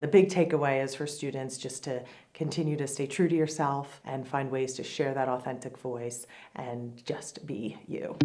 The big takeaway is for students just to continue to stay true to yourself and find ways to share that authentic voice and just be you.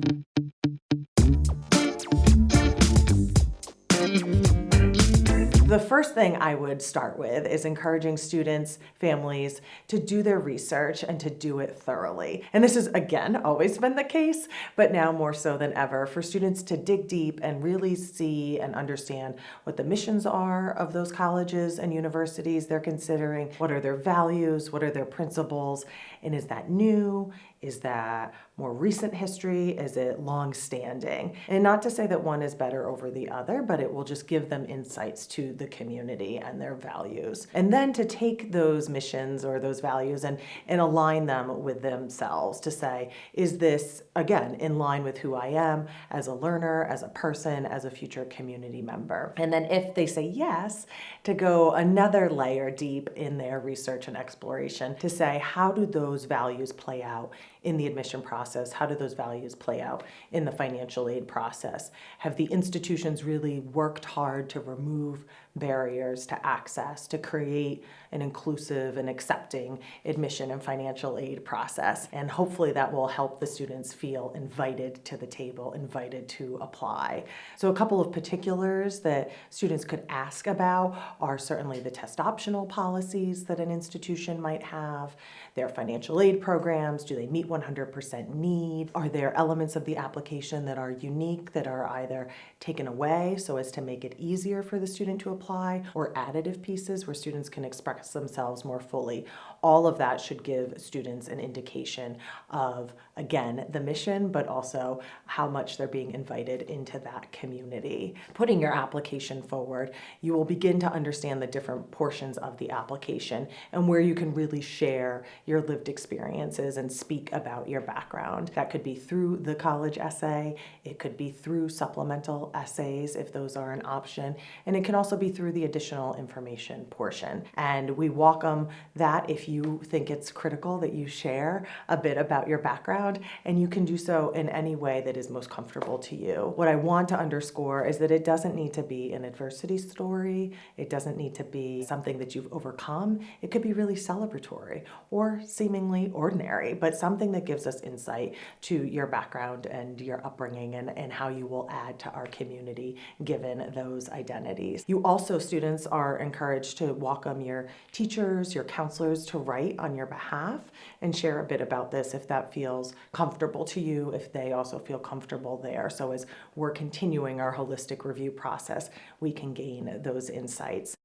The first thing I would start with is encouraging students, families to do their research and to do it thoroughly. And this has, again, always been the case, but now more so than ever, for students to dig deep and really see and understand what the missions are of those colleges and universities they're considering, what are their values, what are their principles, and is that new? Is that more recent history? Is it long-standing? And not to say that one is better over the other, but it will just give them insights to the community and their values. And then to take those missions or those values and align them with themselves to say, is this, again, in line with who I am as a learner, as a person, as a future community member? And then if they say yes, to go another layer deep in their research and exploration to say, how do those values play out in the admission process? How do those values play out in the financial aid process? Have the institutions really worked hard to remove barriers to access, to create an inclusive and accepting admission and financial aid process? And hopefully that will help the students feel invited to the table, invited to apply. So a couple of particulars that students could ask about are certainly the test optional policies that an institution might have, their financial aid programs, do they meet 100% need? Are there elements of the application that are unique, that are either taken away so as to make it easier for the student to apply, or additive pieces where students can express themselves more fully? All of that should give students an indication of, again, the mission, but also how much they're being invited into that community. Putting your application forward, you will begin to understand the different portions of the application and where you can really share your lived experiences and speak about your background. That could be through the college essay, it could be through supplemental essays if those are an option, and it can also be through the additional information portion. And we welcome that if you think it's critical that you share a bit about your background, and you can do so in any way that is most comfortable to you. What I want to underscore is that it doesn't need to be an adversity story, it doesn't need to be something that you've overcome. It could be really celebratory or seemingly ordinary, but something that gives us insight to your background and your upbringing and how you will add to our community given those identities. You also, students, are encouraged to welcome your teachers, your counselors to write on your behalf and share a bit about this if that feels comfortable to you, if they also feel comfortable there. So as we're continuing our holistic review process, we can gain those insights.